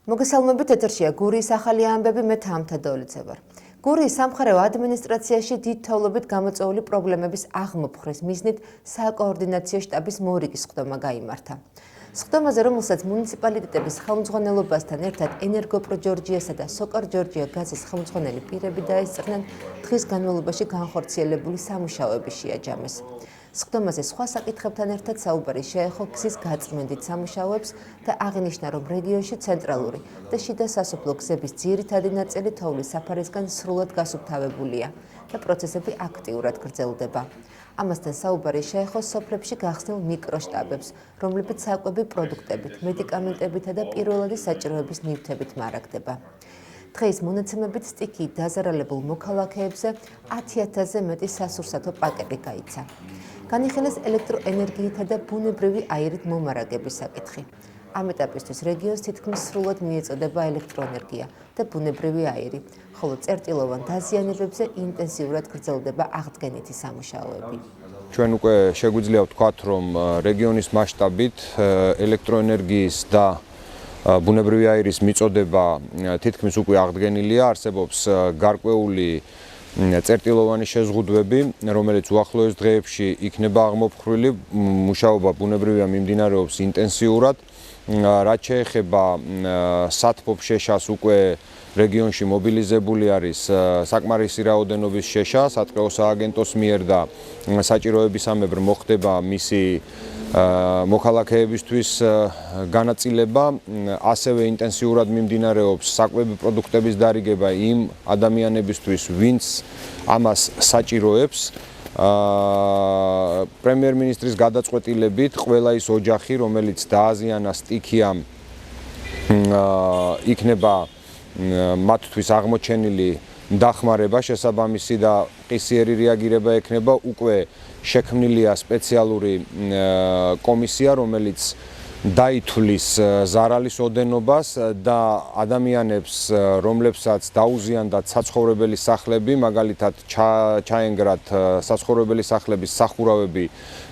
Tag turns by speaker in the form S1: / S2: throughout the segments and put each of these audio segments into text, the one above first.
S1: მოგესალმებით, ეთერშია გურიის ახალი ამბები, მე თამთა დოლიძე ვარ. გურიის სამხარეო ადმინისტრაციაში დიდ თოვლობით გამოწვეული პრობლემების აღმოფხრის მიზნით საკოორდინაციო შტაბის მორიგის სხდომა გაიმართა. სხდომაზე, რომელსაც მუნიციპალიტეტების ხელმძღვანელობასთან ერთად ენერგოპრო ჯორჯიასა და სოკარ ჯორჯია გაზის ხელმძღვანელი პირები დაესწრნენ დღის განმავლობაში განხორციელებული სამუშაოები შეაჯამეს. სხდომაზე სხვა საკითხებთან ერთად საუბარი შეეხო გზის გაწმენდით სამუშაოებს და აღინიშნა, რომ რეგიონში ცენტრალური და შიდა სასოფლო გზების ძირითადი ნაწილი თოვლის საფარისგან სრულად გასუფთავებულია და პროცესები აქტიურად გრძელდება. ამასთან საუბარი შეეხო სოფლებში გახსნილ მიკროშტაბებს, რომლებიც საკვები პროდუქტებით, მედიკამენტებითა და პირველადი საჭიროების ნივთებით მარაგდება. დღეს მონაცემებით სტიქიით დაზარალებულ მოქალაქეებზე 10,000-ზე მეტი სასურსათო პაკეტი გაიცა. განიხილეს ელექტროენერგიითა და ბუნებრივი აირით მომარაგების საკითხი. ამ ეტაპისთვის რეგიონს თითქმის სრულად მიეწოდება ელექტროენერგია და ბუნებრივი აირი, ხოლო წერტილოვან დაზიანებებზე ინტენსიურად გრძელდება აღდგენითი სამუშაოები.
S2: ჩვენ უკვე შეგვიძლია ვთქვათ, რომ რეგიონის მასშტაბით ელექტროენერგიის და ბუნებრივი აირის მიწოდება თითქმის უკვე აღდგენილია, არსებობს გარკვეული წერტილოვანი შეზღუდვები, რომელიც უახლოეს დღეებში იქნება აღმოფხვრილი, მუშაობა ბუნებრივია მიმდინარეობს ინტენსიურად. რაც შეეხება სათბობ შეშას, უკვე რეგიონში მობილიზებული არის საკმარისი რაოდენობის შეშა, სატყეო სააგენტოს მიერ და საჭიროებისამებრ მოხდება მისი მოქალაქეებისთვის განაწილება, ასევე ინტენსიურად მიმდინარეობს საკვები პროდუქტების დარიგება იმ ადამიანებისთვის, ვინც ამას საჭიროებს. პრემიერ-მინისტრის გადაწყვეტილებით ყველა ის ოჯახი, რომელიც დააზიანა სტიქიამ, იქნება მათთვის აღმოჩენილი დახმარება, შესაბამისი და ყისიერი რეაგირება ექნება. უკვე შექმნილია სპეციალური კომისია, რომელიც დაითვლის ზარალის ოდენობას და ადამიანებს, რომლებსაც დაუზიანდათ საცხოვრებელი სახლები, მაგალითად ჩაენგრათ საცხოვრებელი სახლების სახურავები,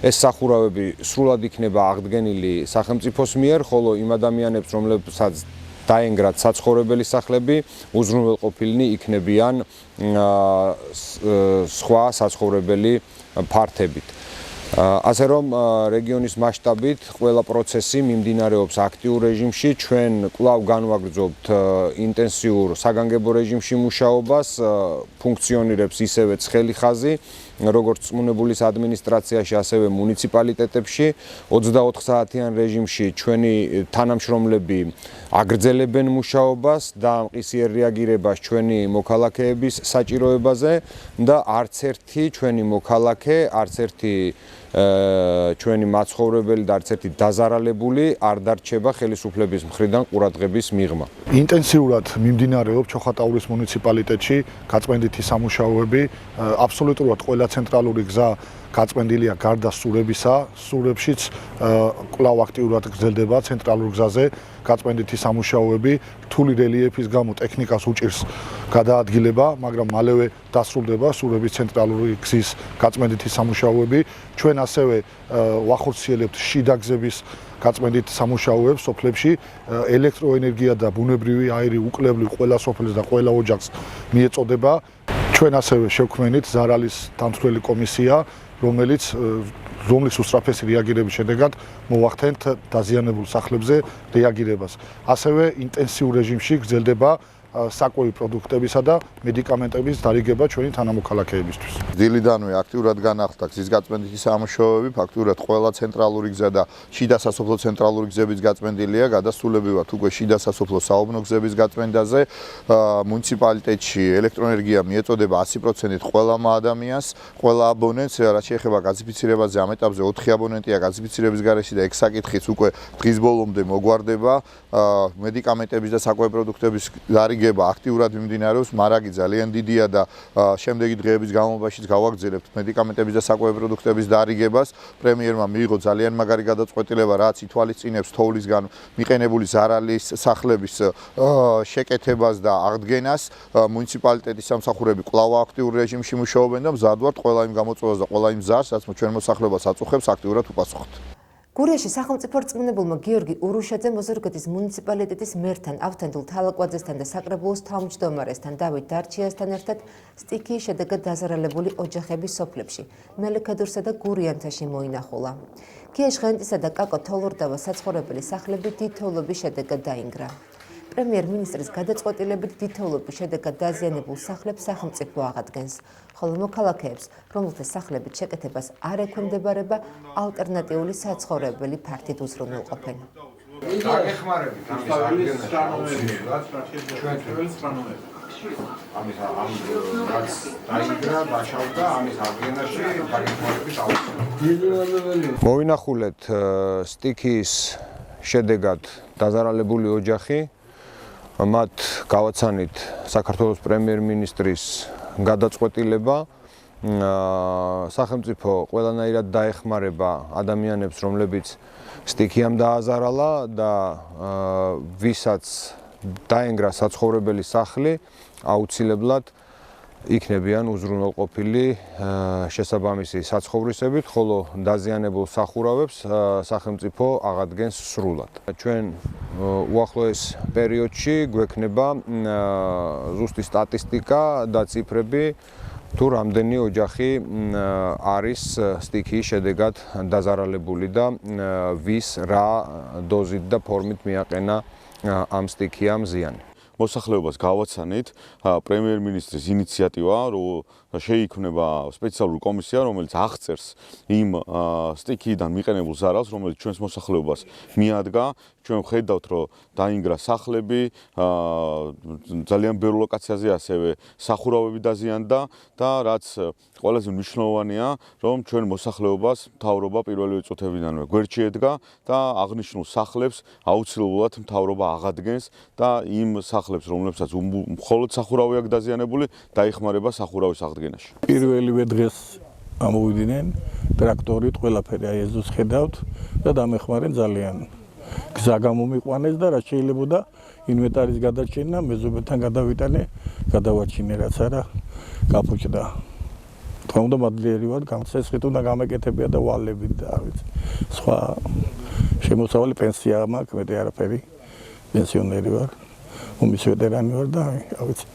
S2: ეს სახურავები სრულად იქნება აღდგენილი სახელმწიფოს მიერ, ხოლო იმ ადამიანებს, რომლებსაც დაენგრათ საცხოვრებელი სახლები, უზრუნველყოფილნი იქნებიან სხვა საცხოვრებელი ფართებით. ასე რომ რეგიონის მასშტაბით ყველა პროცესი მიმდინარეობს აქტიურ რეჟიმში, ჩვენ კვლავ განვაგრძობთ ინტენსიურ საგანგებო რეჟიმში მუშაობას, ფუნქციონირებს ისევე ცხელი ხაზი, როგორც წმუნებულის ადმინისტრაციაში, ასევე მუნიციპალიტეტებში. 24 საათიან რეჟიმში ჩვენი თანამშრომლები აგრძელებენ მუშაობას და მყისიერ რეაგირებას ჩვენი მოქალაქეების საჭიროებაზე და არც ერთი ჩვენი მოქალაქე, არც ერთი ჩვენი მაცხოვრებელი და არც ერთი დაზარალებული არ დარჩება ხელისუფლების მხრიდან ყურადღების მიღმა.
S3: ინტენსიურად მიმდინარეობს ჩოხატაურის მუნიციპალიტეტში გაწმენდითი სამუშაოები, აბსოლუტურად ყველა ცენტრალური გზა გაწმენდილია გარდა სურებისა, სურებშიც კვლავ აქტიურად გრძელდება ცენტრალურ გზაზე გაწმენდითი სამუშაოები, რთული რელიეფის გამო ტექნიკას უჭირს გადაადგილება, მაგრამ მალევე დასრულდება სურების ცენტრალური გზის გაწმენდითი სამუშაოები. ჩვენ ასევე ვახორციელებთ შიდა გზების გაწმენდით სამუშაოებს სოფლებში, ელექტროენერგია და ბუნებრივი აირი უკლებლივ ყველა სოფელს და ყველა ოჯახს მიეწოდება. ჩვენ ასევე შევქმნით ზარალის დამცველი კომისია, რომლის უსწრაფესი რეაგირების შედეგად მოვახდენთ დაზიანებულ სახლებზე რეაგირებას. ასევე ინტენსიურ რეჟიმში გრძელდება საკვები პროდუქტებისა და მედიკამენტების დარიგება ჩვენი თანამოქალაქეებისთვის.
S4: დილიდანვე აქტიურად განახლდა გზის გაწმენდითი სამუშაოები, ფაქტურად ყველა ცენტრალური გზა და შიდა სასოფლო ცენტრალური გზების გაწმენდილია, გადასულებივად უკვე შიდა სასოფლო საუბნო გზების გაწმენდაზე. მუნიციპალიტეტში ელექტროენერგია მიეწოდება 100%-ით ყველამ ადამიანს, ყველა აბონენტს, რაც შეეხება გაზიფიცირებაზე, ამ ეტაპზე 4 აბონენტია გაზიფიცირების გარეშე და 6 საკითხიც უკვე დღის ბოლომდე მოგვარდება. მედიკამენტების და საკვები პროდუქტების დარიგება აქტიურად მიმდინარეობს, მარაგი ძალიან დიდია და შემდეგი დღეების განმავლობაშიც გავაგრძელებთ მედიკამენტების და საკვები პროდუქტების დარიგებას. პრემიერმა მიიღო ძალიან მაგარი გადაწყვეტილება, რაც ითვალისწინებს თოვლისგან მიყენებული ზარალის სახლების შეკეთებას და აღდგენას. მუნიციპალიტეტის სამსახურები კვლავ აქტიურ რეჟიმში მუშაობენ და მზად ვართ ყველა იმ გამოწვევას და ყველა იმ ზარს, რაც ჩვენ მოსახლეობას აწუხებს, აქტიურად უპასუხოთ.
S1: გურიაში სახელმწიფო რწმუნებულმა გიორგი ურუშაძემ ოზურგეთის მუნიციპალიტეტის მერთან, ავთანდილ თალაკვაძესთან და საკრებულოს თავმჯდომარესთან დავით დარჩიასთან ერთად სტიქიის შედეგად დაზარალებული ოჯახების სოფლებში, მელიქედურსა და გურიანთაში მოინახულა. გიეშ ღენტისა და კაკო თოლურდავა საცხოვრებელი სახლები დიდთოვლობის შედეგად დაინგრა. პრემიერ-მინისტრის გადაწყვეტილებით დიდთოვლობის შედეგად დაზიანებულ სახლებს სახელმწიფო აღადგენს, ხოლო მოქალაქეებს, რომელთა სახლებით შეკეთებას არ ექვემდებარება, ალტერნატიული საცხოვრებელი ფართით უზრუნველყოფენ.
S2: დაგეხმარებით ამის რაც დაინგრა, დაშავდა ამის აღდგენაში დაგეხმარებით აუცილებლად. მოვინახულეთ სტიქიის შედეგად დაზარალებული ოჯახი. მათ გავაცანით საქართველოს პრემიერ-მინისტრის გადაწყვეტილება სახელმწიფო ყველანაირად დაეხმარება ადამიანებს, რომლებიც სტიქიამ დააზარალა და ვისაც დაენგრა საცხოვრებელი სახლი, აუცილებლად იქნებიან უზრუნველყოფილი შესაბამისი საცხოვრისებით, ხოლო დაზიანებულ სახურავებს სახელმწიფო აღადგენს სრულად. ჩვენ უახლოეს პერიოდში გვექნება ზუსტი სტატისტიკა და ციფრები, თუ რამდენი ოჯახი არის სტიქიის შედეგად დაზარალებული და ვის რა დოზით და ფორმით მიაყენა ამ სტიქიამ ზიანი.
S5: მოსახლეობას გავაცანით პრემიერ-მინისტრის ინიციატივა, რომ შეიქმნება სპეციალური კომისია, რომელიც აღწერს იმ სტიქიიდან მიყენებულ ზარალს, რომელიც ჩვენს მოსახლეობას მიადგა. ჩვენ ვხედავთ, რომ დაინგრა სახლები, ძალიან ბევრ ლოკაციაზე ასევე სახურავები დაზიანდა და რაც ყველაზე მნიშვნელოვანია, რომ ჩვენ მოსახლეობას მთავრობა პირველი წუთებიდანვე გვერდში ედგა და აღნიშნულ სახლებს აუცილებლად მთავრობა აღადგენს და იმ სახლებს, რომლებსაც მხოლოდ სახურავი აქვს დაზიანებული, დაიხმარება სახურავის აღდგენაში.
S6: პირველივე დღეს ამოვიდნენ ტრაქტორით, ყველაფერი აი ეს ხედავთ და დამეხმარენ ძალიან. გზა გამომიყვანეს და რა შეიძლებოდა ინვენტარის გადარჩენა, მეზობელთან გადავიტანე, გადავაჩინე რაც არა, გაფუჭდა. თქო უნდა მადლიერივად გამწესხით უნდა გამეკეთებია და ვალებით და ვიცი. სხვა შემოსავალი პენსია მაქვს, მეტი არაფერი. პენსიონერი ვარ. ომის ვეტერანი ვარ და ვიცი.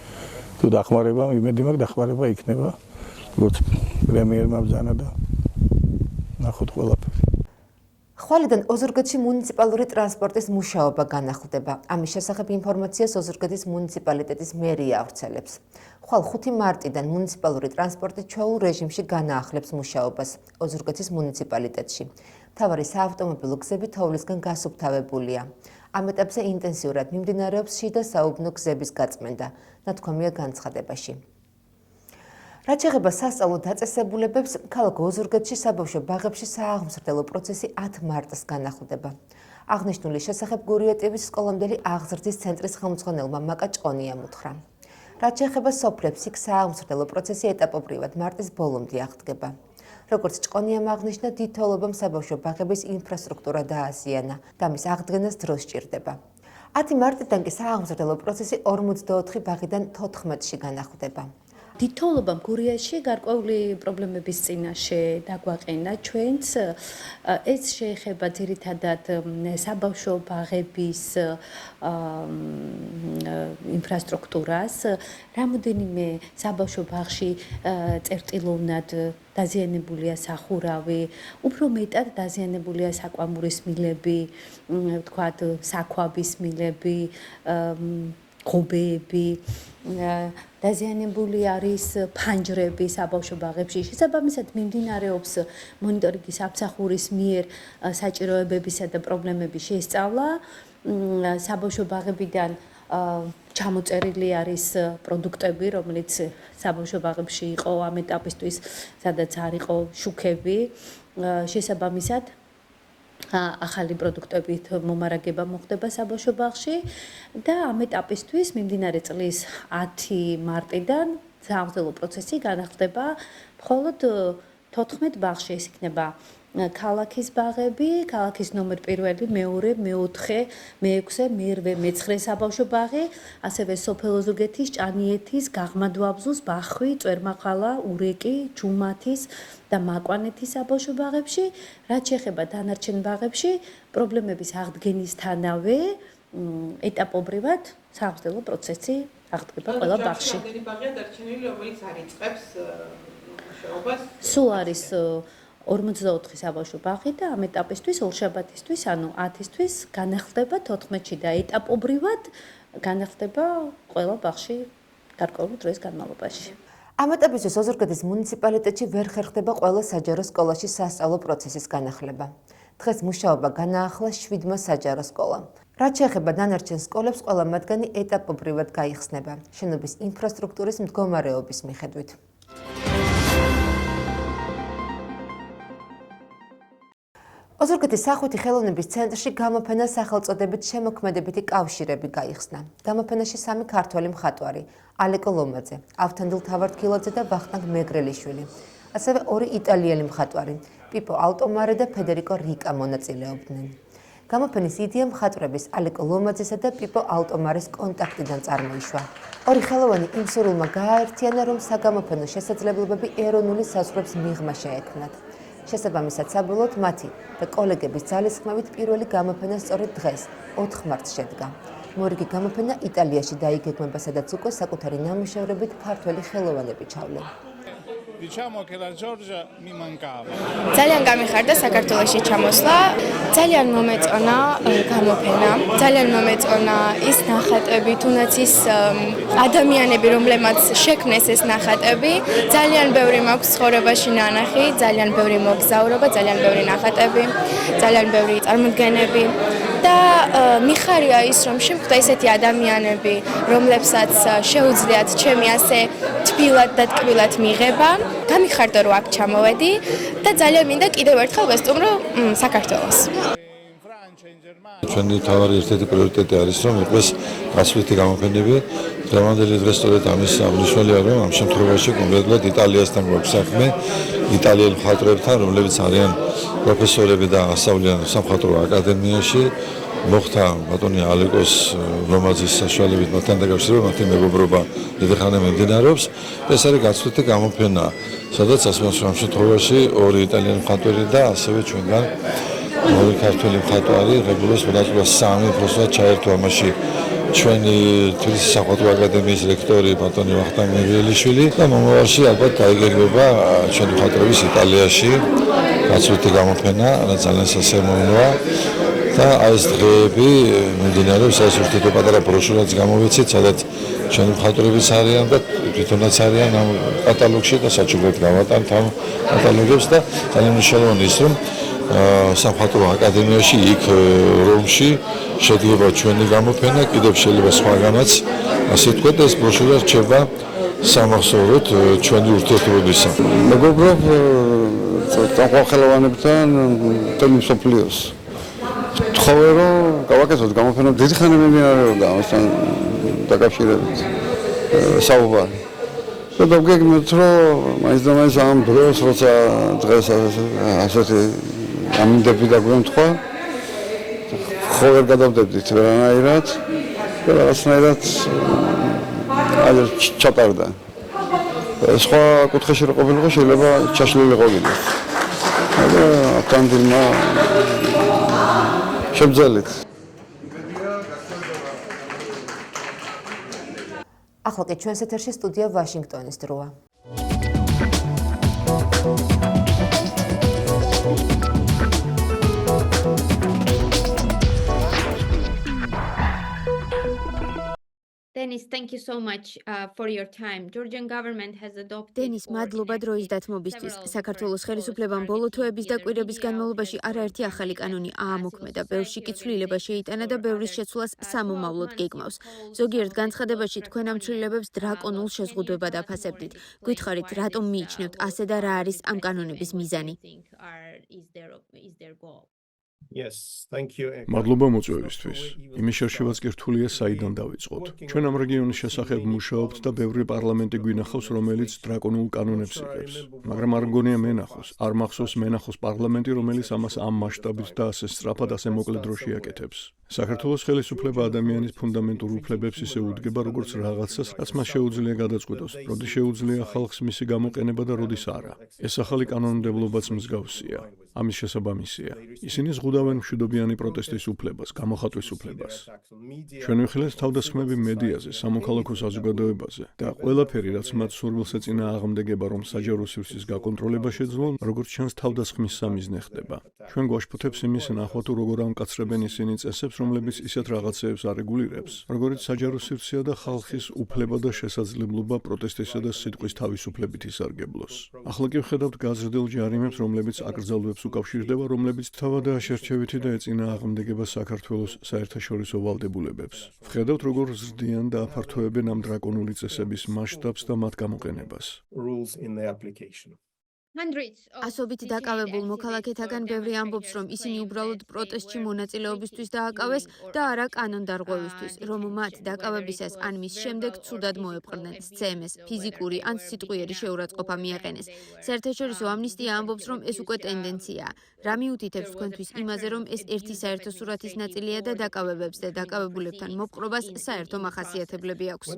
S6: თუ დახმარება, იმედი მაქვს დახმარება იქნება. როგორც პრემიერმა ბრძანა და ნახოთ ყველაფერი.
S1: ხვალიდან ოზურგეთში მუნიციპალური ტრანსპორტის მუშაობა განახლდება. ამის შესახებ ინფორმაციას ოზურგეთის მუნიციპალიტეტის მერია ავრცელებს. ხვალ 5 მარტიდან მუნიციპალური ტრანსპორტი ჩვეულ რეჟიმში განაახლებს მუშაობას ოზურგეთის მუნიციპალიტეტში. მთავარი საავტომობილო გზები თოვლისგან გასუფთავებულია. ამ ეტაპზე ინტენსიურად მიმდინარეობს შიდა საუბნო გზების გაწმენდა, ნათქვამია განცხადებაში. რაც შეეხება სასწავლო დაწესებულებებს, ქალაქ ოზურგეთში საბავშვო ბაღებში სააღმსრდელო პროცესი 10 მარტს განახლდება. აღნიშნული შესახებ გურიეტივის სკოლამდელი აღზრდის ცენტრის ხელმძღვანელმა მაკა ჭყონიამ უთხრა. რაც შეეხება სოფლებს, იქ სააღმსრდელო პროცესი ეტაპობრივად მარტის ბოლომდე აღდგება. როგორც ჭყონიამ აღნიშნა, დიდთოვლობამ საბავშვო ბაღების ინფრასტრუქტურა დააზიანა და მის აღდგენას დრო სჭირდება. 10 მარტიდან კი სააღმსრდელო პროცესი 44 ბაღიდან 14-ში განახლდება.
S7: დიდთოვლობამ გურიაში გარკვეული პრობლემების წინაშე დაგვაყენა ჩვენც. ეს შეეხება ძირითადად საბავშვო ბაღების ინფრასტრუქტურას. რამოდენიმე საბავშვო ბაღში წერტილოვნად დაზიანებულია სახურავი, უფრო მეტად დაზიანებულია საკვამურის მილები, ვთქვათ, საქვაბის მილები, ღობეები. დაზიანებული არის ფანჯრები საბავშვო ბაღებში. შესაბამისად მიმდინარეობს მონიტორინგის სამსახურის მიერ საჭიროებებისა და პრობლემების შესწავლა. საბავშვო ბაღებიდან ჩამოწერილი არის პროდუქტები, რომელიც საბავშვო ბაღებში იყო ამ ეტაპისთვის, სადაც არ იყო შუქები. შესაბამისად ახალი პროდუქტებით მომარაგება მოხდება საბავშვო ბაღში და ამ ეტაპისთვის მიმდინარე წლის 10 მარტიდან სააღმსრდელო პროცესი განახლდება მხოლოდ 14 ბაღში. ეს იქნება ქალაქის ბაღები, ქალაქის ნომერ პირველი, მეორე, მეოთხე, მეექვსე, მერვე, მეცხრე საბავშვო ბაღი, ასევე სოფელ ოზურგეთის, ჭანიეთის, გაღმადვაბზუს, ბახვი, წვერმახალა, ურეკი, ჯუმათის და მაკვანეთის საბავშვო ბაღებში, რაც შეეხება დანარჩენ ბაღებში, პრობლემების აღდგენისთანავე ეტაპობრივად საავსდელო პროცესი აღდგება ყველა ბაღში.
S8: რამდენი ბაღია დარჩენილი, რომელიც არ იწყებს მუშაობას?
S7: სულ არის 44 საბავშვო ბაღი და ამ ეტაპისთვის, ორშაბათისთვის, ანუ 10-ისთვის განახლდება 14-ში და ეტაპობრივად განახლდება ყველა ბაღში გარკვეული დროის განმავლობაში.
S1: ამ ეტაპისთვის ოზურგეთის მუნიციპალიტეტში ვერ ხერხდება ყველა საჯარო სკოლაში სასწავლო პროცესის განახლება. დღეს მუშაობა განაახლა 7 საჯარო სკოლამ. რაც შეეხება დანარჩენ სკოლებს, ყველა მათგანი ეტაპობრივად გაიხსნება შენობის ინფრასტრუქტურის მდგომარეობის მიხედვით. ოზურგეთის სახვითი ხელოვნების ცენტრში გამოფენა სახელწოდებით შემოქმედებითი კავშირები გაიხსნა. გამოფენაში 3 ქართველი მხატვარი, ალეკო ლომაძე, ავთანდილ თავართქილაძე და ვახტანგ მეგრელიშვილი, ასევე 2 იტალიელი მხატვარი, პიპო ალტომარე და ფედერიკო რიკა მონაწილეობდნენ. გამოფენის იდეა მხატვრების ალეკო ლომაძესა და პიპო ალტომარის კონტაქტიდან წარმოიშვა. 2 ხელოვანი იმ სურვილმა გააერთიანა, რომ საგამოფენო შესაძლებლობები ეროვნული საზღვრებს მიღმა შეექმნათ. შესაბამისად, საბოლოოდ მათი და კოლეგების ძალისხმევით პირველი გამოფენა სწორედ დღეს, 4 მარტს შედგა. მორიგი გამოფენა იტალიაში დაიგეგმება, სადაც უკვე საკუთარი ნამუშევრებით ქართველი ხელოვანები ჩავლენ.
S9: ძალიან გამიხარდა საქართველოში ჩამოსვლა, ძალიან მომეწონა გამოფენა, ძალიან მომეწონა ის ნახატები, თუნდაც ის ადამიანები, რომლებმაც შექმნეს ეს ნახატები, ძალიან ბევრი მაქვს ცხოვრებაში ნანახი, ძალიან ბევრი მოგზაურობა, ძალიან ბევრი ნახატები, ძალიან ბევრი წარმოდგენები და მიხარია ის, რომ შემხვდა ისეთი ადამიანები, რომლებსაც შეუძლიათ ჩემი ასე თბილად და ტკბილად მიღება. გამიხარდა, რომ აქ ჩამოვედი და ძალიან მინდა კიდევ ერთხელ ვესტუმრო საქართველოს.
S10: ჩვენი თავარი ერთ-ერთი პრიორიტეტი არის, რომ იყოს გასვლითი გამოფენები. დღევანდელი დღეს სწორედ ამის აღნიშნულია, რომ ამ შემთხვევაში კონკრეტულად იტალიასთან გვაქვს საქმე, იტალიელ მხატვრებთან, რომლებიც არიან პროფესორები და ასწავლიან სამხატვრო აკადემიაში. მოხდა ბატონი ალეკოს ლომაძის საშუალებით მათთან დაკავშირება, მათი მეგობრობა დიდი ხანი მიმდინარეობს. ეს არის გასვლითი გამოფენა, სადაც ამ შემთხვევაში 2 იტალიელი მხატვარი და ასევე ჩვენგან 2 ქართველი მხატვარი, რეგულოს ბრატულას 3 პროფესორი ჩაერთო ამაში. ჩვენი თბილისის სამხატვრო აკადემიის რექტორი ბატონი ვახტანგ მეგრელიშვილი და მომავალში ალბათ დაიგეგმება ჩვენი მხატვრების იტალიაში გასვლითი გამოფენა, რაც ძალიან სასიამოვნოა. და ეს დღეები მიმდინარეობს, ეს ერთ-ერთი პატარა ბროშურაც გამოვიცით, სადაც ჩვენი მხატვრებიც არიან და თვითონაც არიან ამ კატალოგში და საჩუქრად გავატანთ ამ კატალოგებს და ძალიან მნიშვნელოვანია ის, რომ სამხატვრო აკადემიაში იქ რომში შედგება ჩვენი გამოფენა, კიდევ შეიძლება სხვაგანაც, ასე ვთქვათ, ეს ბროშურა რჩება სამახსოვროდ ჩვენი ურთიერთობებისა.
S11: მეგობრობ ხელოვანებთან მთელი მსოფლიოს. თხოვე რომ გავაკეთოთ გამოფენა, დიდი ხანი მიმდინარეობდა ამასთან დაკავშირებით საუბარი. და დავგეგმეთ, რომ მაინც და მაინც ამ დროს, როცა დღეს ასეთი ამინდები დაგვემთხვა, ხო ვერ გადავდებდით ვერანაირად და რაღაცნაირად ჩატარდა. სხვა კუთხეში რო ყოფილიყო, შეიძლება ჩაშლილიყო კიდე. და ავთანდილმა შევძელით.
S1: ახლა კი ჩვენს ეთერში სტუდია ვაშინგტონის დროა.
S12: Dennis, thank you so much for your time. Georgian government has adopted.
S13: Denis, მადლობა დროის დათმობისთვის. საქართველოს ხელისუფლებამ ბოლო თვეების და კვირების განმავლობაში არაერთი ახალი კანონი აამოქმედა. ბევრში კი ცვლილება შეიტანა და ბევრის შეცვლას სამომავლოდ გეგმავს. ზოგიერთ განცხადებაში თქვენ ამ ცვლილებებს დრაკონულ შეზღუდვებად აფასებდით. გითხარით, რატომ მიიჩნევთ ასე და რა არის ამ კანონების მიზანი?
S14: მადლობა მოწვევისთვის. იმის შერშევაც კი რთულია საიდან დავიწყოთ. ჩვენ ამ რეგიონის შესახებ მუშაობთ და ბევრი პარლამენტი გვინახავს, რომელიც დრაკონულ კანონებს იღებს. მაგრამ არ მგონია მენახოს, არ მახსოვს მენახოს პარლამენტი, რომელიც ამას ამ მასშტაბით და ასე სწრაფად ასე მოკლე დროში აკეთებს. საქართველოს ხელისუფლება ადამიანის ფუნდამენტურ უფლებებს ისე უდგება, როგორც რაღაცას, რაც მას შეუძლია გადაწყვიტოს, როდის შეუძლია ხალხს მისი გამოყენება და როდის არა. ეს ახალი კანონმდებლობაც მსგავსია. ამის შესაბამისია. ისინი ზღუდავენ მშვიდობიანი პროტესტის უფლებას, გამოხატვის უფლებას. ჩვენ ვიხილეთ თავდასხმები მედიაზე, სამოქალაქო საზოგადოებაზე და ყველაფერი, რაც მათ სურვილს ეწინააღმდეგება, რომ საჯარო სივრცის გაკონტროლება შეძლონ, როგორც ჩანს თავდასხმის სამიზნე ხდება. ჩვენ გვაშფოთებს იმის ნახვა, თუ როგორ ამკაცრებენ ისინი წესებს, რომლებიც ისეთ რაღაცეებს არეგულირებს, როგორც საჯარო სივრცეა და ხალხის უფლება და შესაძლებლობა პროტესტისა და სიტყვის თავისუფლებით ისარგებლოს. ახლა კი ვხედავთ გაზრდილ ჯარიმებს, რომლებიც აკრძალვებს უკავშირდება, რომლებიც თავადაა შერჩევითი და ეწინააღმდეგება საქართველოს საერთაშორისო ვალდებულებებს. ვხედავთ, როგორ ზრდიან და აფართოებენ ამ დრაკონული წესების მასშტაბს და მათ გამოყენებას.
S13: ასობით დაკავებულ მოქალაქეთაგან ბევრი ამბობს, რომ ისინი უბრალოდ პროტესტში მონაწილეობისთვის დააკავეს და არა კანონდარღვევისთვის, რომ მათ დაკავებისას ან მის შემდეგ ცუდად მოეპყრნენ, სცემეს, ფიზიკური ან სიტყვიერი შეურაცხყოფა მიაყენეს. საერთაშორისო ამნისტია ამბობს, რომ ეს უკვე ტენდენციაა. რა მიუთითებს თქვენთვის იმაზე, რომ ეს ერთი საერთო სურათის ნაწილია და დაკავებებს და დაკავებულებთან მოპყრობას საერთო მახასიათებლები აქვს.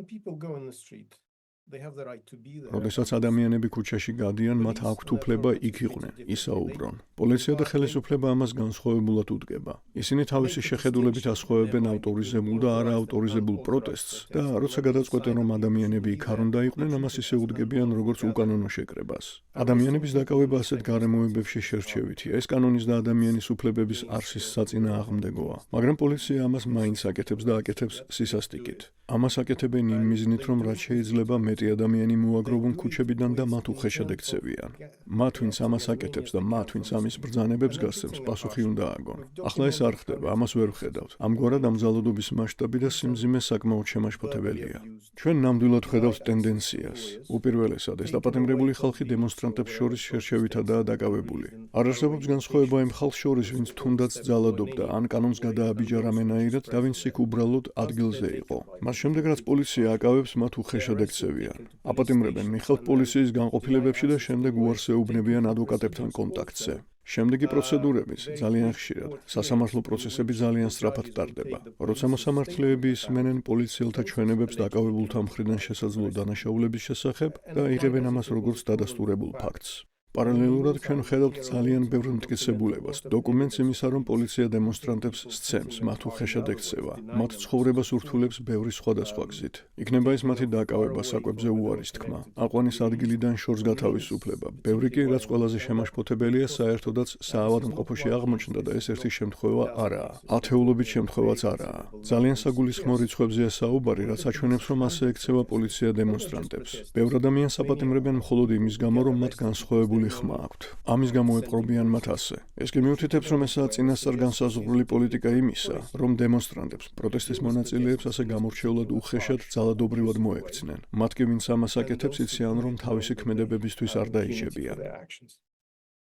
S14: როდესაც ადამიანები ქუჩაში გადიან, მათ აქვთ უფლება იქ იყვნენ, ისაუბრონ. პოლიცია და ხელისუფლება ამას განსხვავებულად უდგება. ისინი თავისი შეხედულებით ასხვევებენ ავტორიზებულ და არაავტორიზებულ პროტესტს და როცა გადაწყვეტენ, რომ ადამიანები იქ არ უნდა იყვნენ, ამას ისე უდგებიან, როგორც უკანონო შეკრებას. ადამიანების დაკავება ასეთ გარემოებებში შერჩევითია. ეს კანონის და ადამიანის უფლებების არსის საწინააღმდეგოა. მაგრამ პოლიცია ამას მაინც აკეთებს და აკეთებს სისასტიკით. ამას აკეთებენ იმ მიზნით, რომ რაც შეიძლება მეტი ადამიანი მოაგროვონ ქუჩებიდან და მათ უხეშად ექცევიან. მათ, ვინც ამას აკეთებს და მათ, ვინც ამის ბრძანებებს გასცემს, პასუხი უნდა აგონ. ახლა ეს არ ხდება, ამას ვერ ვხედავთ. ამგვარად ამ ძალადობის მასშტაბი და სიმძიმე საკმაოდ შემაშფოთებელია. ჩვენ ნამდვილად ვხედავთ ტენდენციას. უპირველესად, ეს დაპატიმრებული ხალხი დემონსტრანტებს შორის შერჩევითადაა დაკავებული. არ არსებობს განსხვავება იმ ხალხს შორის, ვინც თუნდაც ძალადობდა, ან კანონს გადააბიჯა რამენაირად და ვინც იქ უბრალოდ ადგილზე იყო. მას შემდეგ, რაც პოლიცია აკავებს, მათ უხეშად ექცევიან. აპატიმრებენ მიხელთ პოლიციის განყოფილებებში და შემდეგ უარს ეუბნებიან ადვოკატებთან კონტაქტზე. შემდეგი პროცედურების, ძალიან ხშირად, სასამართლო პროცესები ძალიან სწრაფად ტარდება. როცა მოსამართლეები ისმენენ პოლიციელთა ჩვენებებს დაკავებულთა მხრიდან შესაძლო დანაშაულების შესახებ და იღებენ ამას როგორც დადასტურებულ ფაქტს. პარალელურად ჩვენ ვხედავთ ძალიან ბევრ მტკიცებულებას, დოკუმენტს იმისა, რომ პოლიცია დემონსტრანტებს სცემს, მათ უხეშად ექცევა, მათ ცხოვრებას ურთულებს ბევრი სხვადასხვა გზით. იქნება ეს მათი დაკავება, საკვებზე უარის თქმა, აყვანის ადგილიდან შორს გათავისუფლება. ბევრი კი, რაც ყველაზე შემაშფოთებელია, საერთოდაც საავადმყოფოში აღმოჩნდა და ეს ერთი შემთხვევა არაა. ათეულობით შემთხვევაც არაა. ძალიან საგულისხმო რიცხვებზეა საუბარი, რაც აჩვენებს, რომ ასე ექცევა პოლიცია დემონსტრანტებს. ბევრ ადამიანს აპატიმრებენ მხოლოდ იმის გამო, რომ მათ განსხვავებული ხმა აქვთ. ამის გამო ეპყრობიან მათ ასე. ეს კი მიუთითებს, რომ ესაა წინასწარ განსაზღვრული პოლიტიკა იმისა, რომ დემონსტრანტებს, პროტესტის მონაწილეებს ასე გამორჩეულად უხეშად ძალადობრივად მოექცნენ. მათ კი, ვინც ამას აკეთებს, იციან, რომ თავისი ქმედებებისთვის არ დაიჯებიან.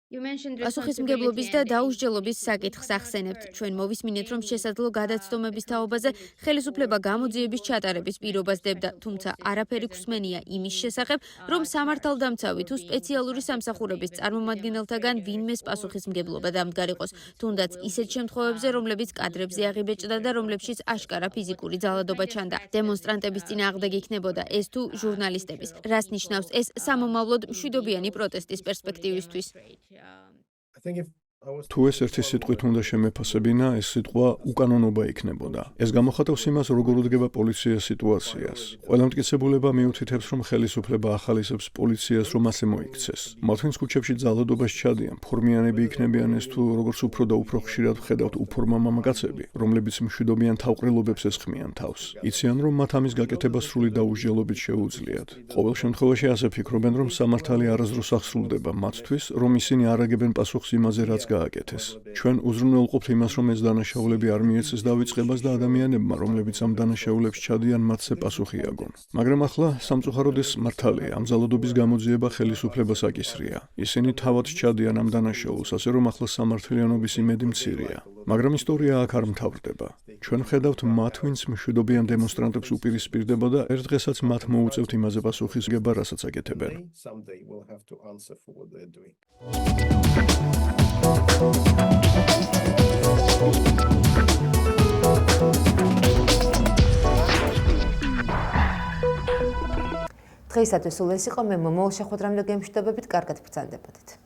S13: პასუხისმგებლობის და დაუსჯელობის საკითხს ახსენებთ. ჩვენ მოვისმინეთ, რომ შესაძლო გადაცდომების თაობაზე ხელისუფლება გამოძიების ჩატარების პირობას დებდა, თუმცა არაფერი გვსმენია იმის შესახებ, რომ სამართალდამცავი თუ სპეციალური სამსახურების წარმომადგენელთაგან ვინმეს პასუხისმგებლობა დამდგარიყოს, თუნდაც ისეთ შემთხვევებზე, რომლებიც კადრებზე აღიბეჭდა და რომლებშიც აშკარა ფიზიკური ძალადობა ჩანდა. დემონსტრანტების წინააღმდეგ იქნებოდა ეს თუ ჟურნალისტების. რას ნიშნავს ეს სამომავლოდ მშვიდობიანი პროტესტის პერსპექტივისთვის?
S14: თუ ეს ერთი სიტყვით უნდა შემეფასებინა, ეს სიტყვა უკანონობა იქნებოდა. ეს გამოხატავს იმას, როგორ უდგება პოლიცია სიტუაციას. ყველა მტკიცებულება მიუთითებს, რომ ხელისუფლება ახალისებს პოლიციას, რომ ასე მოიქცეს. მათ ვინც ქუჩებში ძალადობას ჩადიან, ფორმიანები იქნებიან ეს თუ როგორც უფრო და უფრო ხშირად ვხედავთ უფორმა მამაკაცები, რომლებიც მშვიდობიან თავყრილობებს ესხმიან თავს. იციან, რომ მათ ამის გაკეთება სრული დაუსჯელობით შეუძლიათ. ყოველ შემთხვევაში ასე ფიქრობენ, რომ სამართალი არასდროს აღსრულდება მათთვის, რომ ისინი არ აგებენ პასუხს იმაზე, რაც გააკეთეს. ჩვენ უზრუნველყოფთ იმას, რომ ეს დანაშაულები არ მიეცეს დავიწყებას და ადამიანებმა, რომლებიც ამ დანაშაულებს ჩადიან, მათზე პასუხი აგონ. მაგრამ ახლა სამწუხაროდ ეს მართალია, ამ ძალადობის გამოძიება ხელისუფლებას აკისრია. ისინი თავად ჩადიან ამ დანაშაულს, ასე რომ ახლა სამართლიანობის იმედი მცირეა. მაგრამ ისტორია აქ არ მთავრდება. ჩვენ ხედავთ მათ, ვინც მშვიდობიან დემონსტრანტებს უპირისპირდება და ერთ დღესაც მათ მოუწევთ იმაზე პასუხისმგება, რასაც აკეთებენ.
S1: დღეისათვის სულ ეს იყო. მე მომავალ შეხვედრამდე გემშვიდობებით, კარგად ბრძანდებოდეთ.